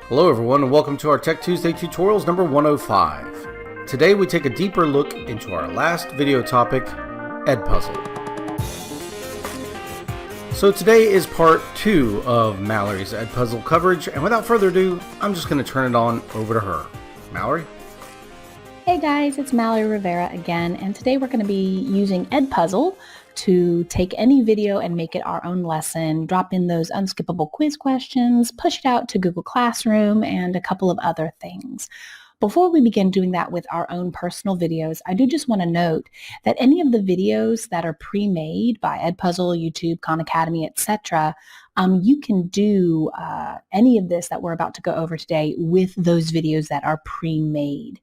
Hello everyone and welcome to our Tech Tuesday tutorials number 105. Today we take a deeper look into our last video topic, EdPuzzle. So today is part 2 of Malorie's EdPuzzle coverage, and without further ado, I'm just going to turn it on over to her. Malorie? Hey guys, it's Malorie Rivera again, and today we're going to be using EdPuzzle to take any video and make it our own lesson, drop in those unskippable quiz questions, push it out to Google Classroom, and a couple of other things. Before we begin doing that with our own personal videos, I do just want to note that any of the videos that are pre-made by EdPuzzle, YouTube, Khan Academy, etc., you can do any of this that we're about to go over today with those videos that are pre-made.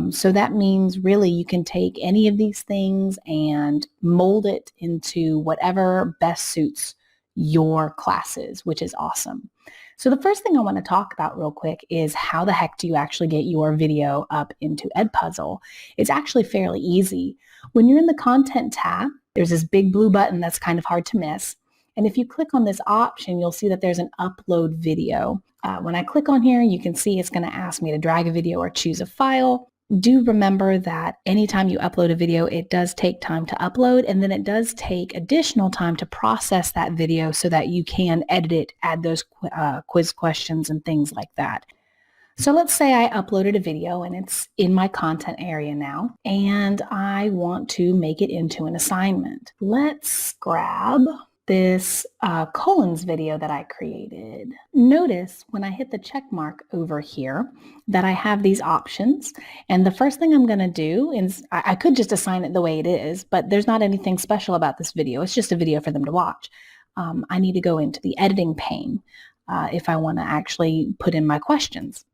So that means really you can take any of these things and mold it into whatever best suits your classes, which is awesome. So the first thing I want to talk about real quick is how the heck do you actually get your video up into EdPuzzle? It's actually fairly easy. When you're in the Content tab, there's this big blue button that's kind of hard to miss. And if you click on this option, you'll see that there's an upload video. When I click on here, you can see it's going to ask me to drag a video or choose a file. Do remember that anytime you upload a video, it does take time to upload, and then it does take additional time to process that video so that you can edit it, add those quiz questions and things like that. So let's say I uploaded a video and it's in my content area now, and I want to make it into an assignment. Let's grab this colons video that I created. Notice when I hit the check mark over here that I have these options, and the first thing I'm going to do is I could just assign it the way it is, but there's not anything special about this video. It's just a video for them to watch. I need to go into the editing pane if I want to actually put in my questions.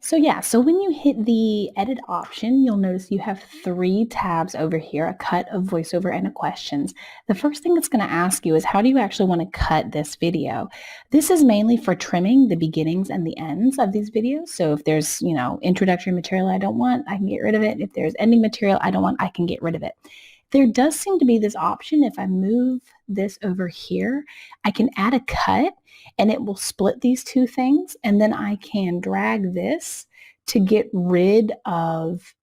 So when you hit the edit option, you'll notice you have 3 tabs over here, a cut, a voiceover, and a questions. The first thing it's going to ask you is how do you actually want to cut this video? This is mainly for trimming the beginnings and the ends of these videos. So if there's, introductory material I don't want, I can get rid of it. If there's ending material I don't want, I can get rid of it. There does seem to be this option. If I move this over here, I can add a cut and it will split these 2 things. And then I can drag this to get rid of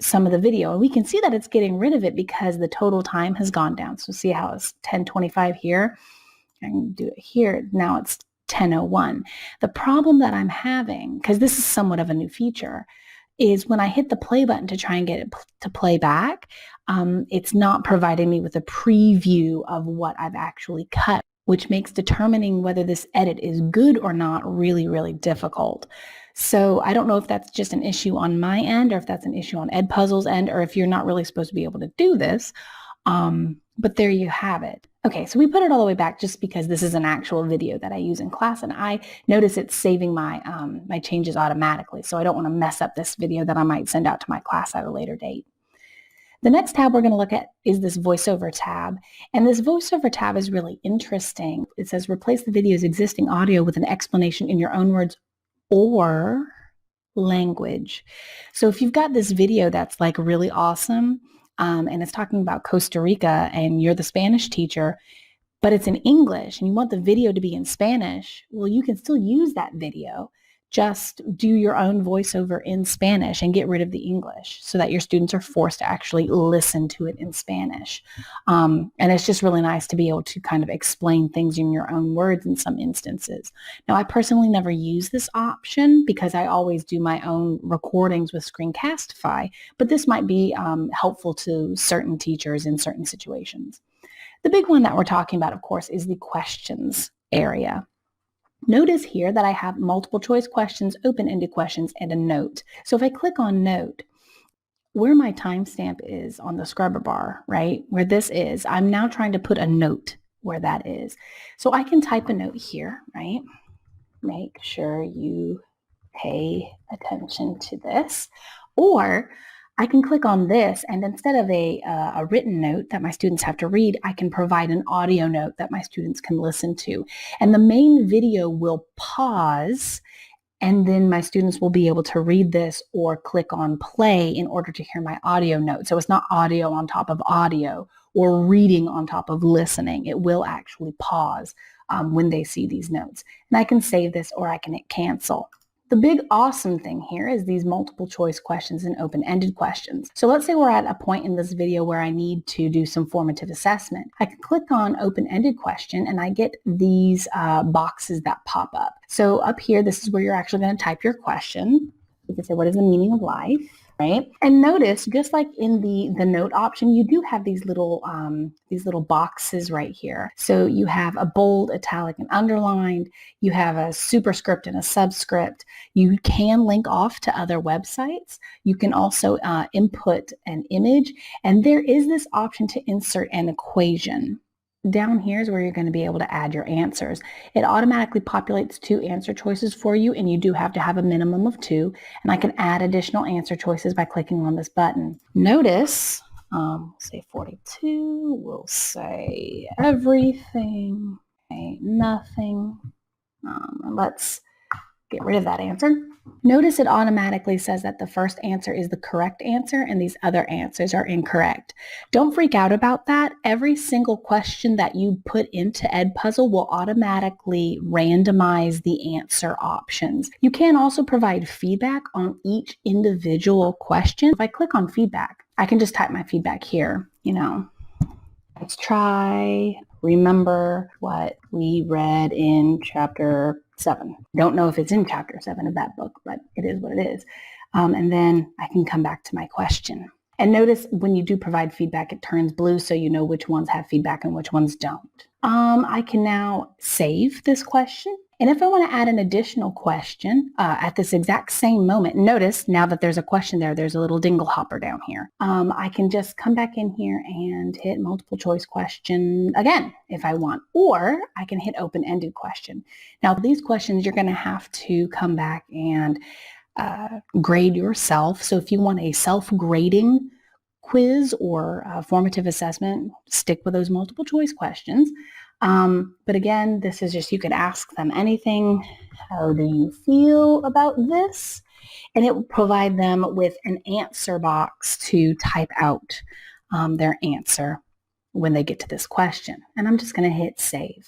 some of the video. And we can see that it's getting rid of it because the total time has gone down. So see how it's 10:25 here? I can do it here. Now it's 10:01. The problem that I'm having, because this is somewhat of a new feature, is when I hit the play button to try and get it to play back, it's not providing me with a preview of what I've actually cut, which makes determining whether this edit is good or not really, really difficult. So I don't know if that's just an issue on my end or if that's an issue on EdPuzzle's end or if you're not really supposed to be able to do this. But there you have it. Okay, so we put it all the way back just because this is an actual video that I use in class, and I notice it's saving my my changes automatically. So I don't want to mess up this video that I might send out to my class at a later date. The next tab we're going to look at is this voiceover tab. And this voiceover tab is really interesting. It says replace the video's existing audio with an explanation in your own words or language. So if you've got this video that's like really awesome, and it's talking about Costa Rica and you're the Spanish teacher, but it's in English and you want the video to be in Spanish, well, you can still use that video. Just do your own voiceover in Spanish and get rid of the English so that your students are forced to actually listen to it in Spanish. And it's just really nice to be able to kind of explain things in your own words in some instances. Now, I personally never use this option because I always do my own recordings with Screencastify, but this might be helpful to certain teachers in certain situations. The big one that we're talking about, of course, is the questions area. Notice here that I have multiple choice questions, open-ended questions, and a note. So if I click on note, where my timestamp is on the scrubber bar, right, where this is, I'm now trying to put a note where that is. So I can type a note here, right? Make sure you pay attention to this. Or I can click on this, and instead of a written note that my students have to read, I can provide an audio note that my students can listen to. And the main video will pause, and then my students will be able to read this or click on play in order to hear my audio note. So it's not audio on top of audio or reading on top of listening. It will actually pause when they see these notes. And I can save this or I can hit cancel. The big awesome thing here is these multiple choice questions and open-ended questions. So let's say we're at a point in this video where I need to do some formative assessment. I can click on open-ended question and I get these boxes that pop up. So up here, this is where you're actually going to type your question. You can say, what is the meaning of life? Right? And notice, just like in the note option, you do have these little boxes right here. So you have a bold, italic, and underlined. You have a superscript and a subscript. You can link off to other websites. You can also input an image. And there is this option to insert an equation. Down here is where you're going to be able to add your answers. It automatically populates 2 answer choices for you, and you do have to have a minimum of 2. And I can add additional answer choices by clicking on this button. Notice, say 42, we'll say everything, okay, nothing. And let's get rid of that answer. Notice it automatically says that the first answer is the correct answer and these other answers are incorrect. Don't freak out about that. Every single question that you put into EdPuzzle will automatically randomize the answer options. You can also provide feedback on each individual question. If I click on feedback, I can just type my feedback here, let's try remember what we read in chapter 7. Don't know if it's in chapter 7 of that book, but it is what it is. And then I can come back to my question. And notice when you do provide feedback, it turns blue so you know which ones have feedback and which ones don't. I can now save this question. And if I want to add an additional question at this exact same moment, notice now that there's a question there, there's a little dingle hopper down here. I can just come back in here and hit multiple choice question again if I want, or I can hit open-ended question. Now these questions you're going to have to come back and grade yourself. So if you want a self-grading quiz or formative assessment, stick with those multiple choice questions. But again, this is just, you can ask them anything. How do you feel about this? And it will provide them with an answer box to type out their answer when they get to this question. And I'm just going to hit save.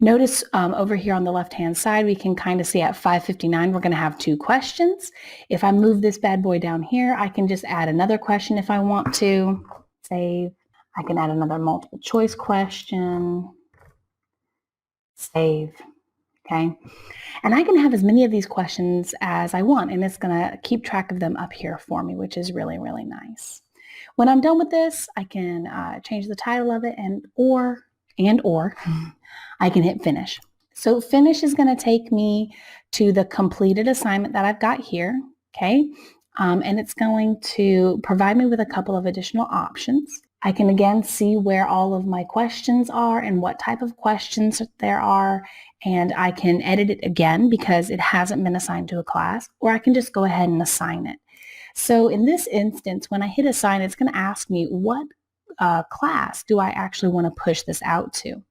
Notice over here on the left-hand side, we can kind of see at 5:59, we're going to have 2 questions. If I move this bad boy down here, I can just add another question if I want to. Save. I can add another multiple choice question. Save. Okay. And I can have as many of these questions as I want, and it's going to keep track of them up here for me, which is really, really nice. When I'm done with this, I can change the title of it and or I can hit finish. So finish is going to take me to the completed assignment that I've got here. Okay. And it's going to provide me with a couple of additional options. I can again see where all of my questions are and what type of questions there are, and I can edit it again because it hasn't been assigned to a class, or I can just go ahead and assign it. So in this instance, when I hit assign, it's going to ask me what class do I actually want to push this out to.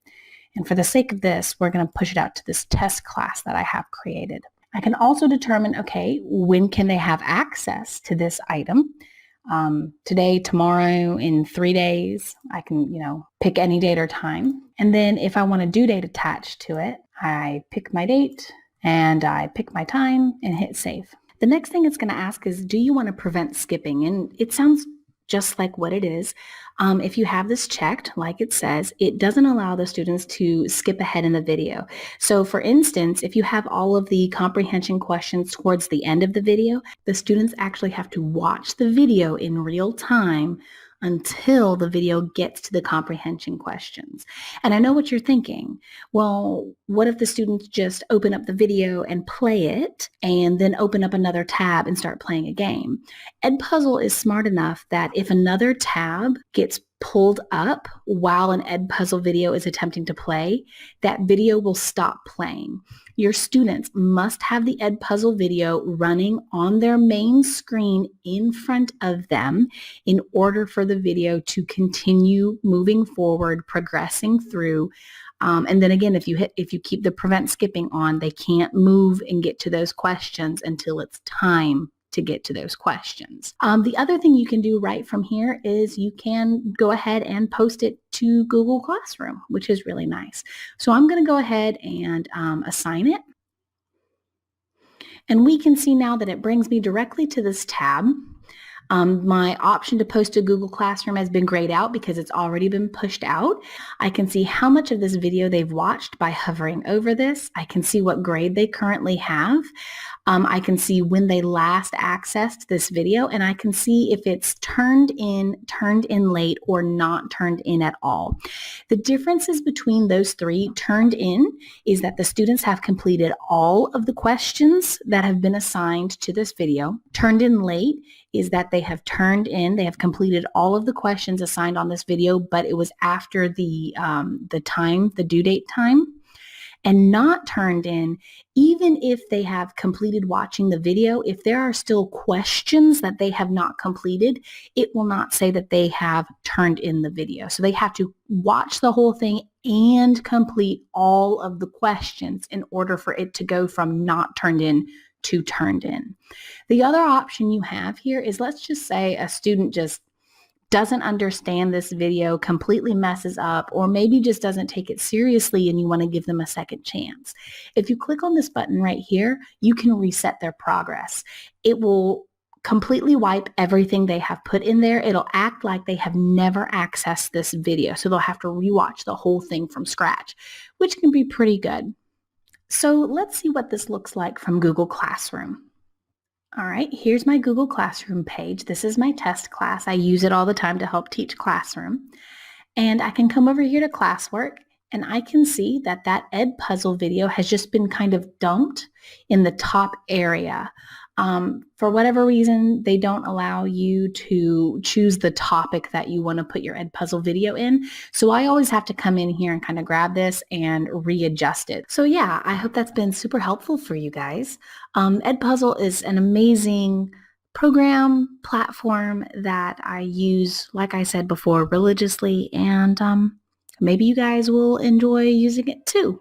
And for the sake of this, we're going to push it out to this test class that I have created. I can also determine, okay, when can they have access to this item? Today, tomorrow, in 3 days. I can, pick any date or time. And then if I want a due date attached to it, I pick my date and I pick my time and hit save. The next thing it's going to ask is, do you want to prevent skipping? And it sounds just like what it is. If you have this checked, like it says, it doesn't allow the students to skip ahead in the video. So for instance, if you have all of the comprehension questions towards the end of the video, the students actually have to watch the video in real time until the video gets to the comprehension questions. And I know what you're thinking. Well, what if the students just open up the video and play it and then open up another tab and start playing a game? EdPuzzle is smart enough that if another tab gets pulled up while an EdPuzzle video is attempting to play, that video will stop playing. Your students must have the EdPuzzle video running on their main screen in front of them in order for the video to continue moving forward, progressing through. And then again, if you keep the prevent skipping on, they can't move and get to those questions until it's time to get to those questions. The other thing you can do right from here is you can go ahead and post it to Google Classroom, which is really nice. So I'm going to go ahead and assign it. And we can see now that it brings me directly to this tab. My option to post to Google Classroom has been grayed out because it's already been pushed out. I can see how much of this video they've watched by hovering over this. I can see what grade they currently have. I can see when they last accessed this video, and I can see if it's turned in late, or not turned in at all. The differences between those three: turned in is that the students have completed all of the questions that have been assigned to this video. Turned in late is that they have completed all of the questions assigned on this video, but it was after the due date time. And not turned in, even if they have completed watching the video, if there are still questions that they have not completed, it will not say that they have turned in the video. So they have to watch the whole thing and complete all of the questions in order for it to go from not turned in to turned in. The other option you have here is, let's just say a student just doesn't understand this video, completely messes up, or maybe just doesn't take it seriously and you want to give them a second chance. If you click on this button right here, you can reset their progress. It will completely wipe everything they have put in there. It'll act like they have never accessed this video. So they'll have to rewatch the whole thing from scratch, which can be pretty good. So let's see what this looks like from Google Classroom. All right, here's my Google Classroom page. This is my test class. I use it all the time to help teach Classroom. And I can come over here to classwork, and I can see that EdPuzzle video has just been kind of dumped in the top area. For whatever reason, they don't allow you to choose the topic that you want to put your EdPuzzle video in. So I always have to come in here and kind of grab this and readjust it. So yeah, I hope that's been super helpful for you guys. EdPuzzle is an amazing program, platform that I use, like I said before, religiously, and maybe you guys will enjoy using it too.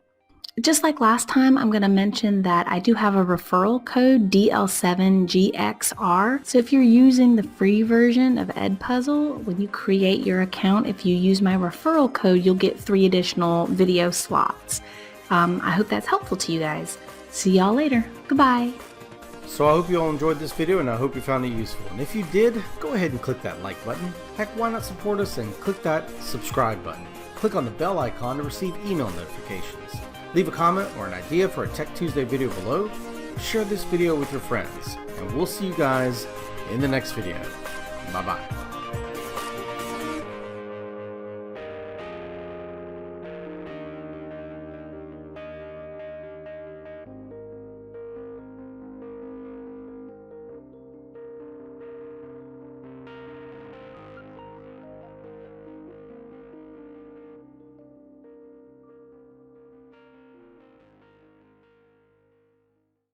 Just like last time, I'm going to mention that I do have a referral code, DL7GXR. So if you're using the free version of EdPuzzle, when you create your account, if you use my referral code, you'll get 3 additional video slots. I hope that's helpful to you guys. See y'all later. Goodbye. So I hope you all enjoyed this video, and I hope you found it useful. And if you did, go ahead and click that like button. Heck, why not support us and click that subscribe button. Click on the bell icon to receive email notifications. Leave a comment or an idea for a Tech Tuesday video below. Share this video with your friends, and we'll see you guys in the next video. Bye-bye.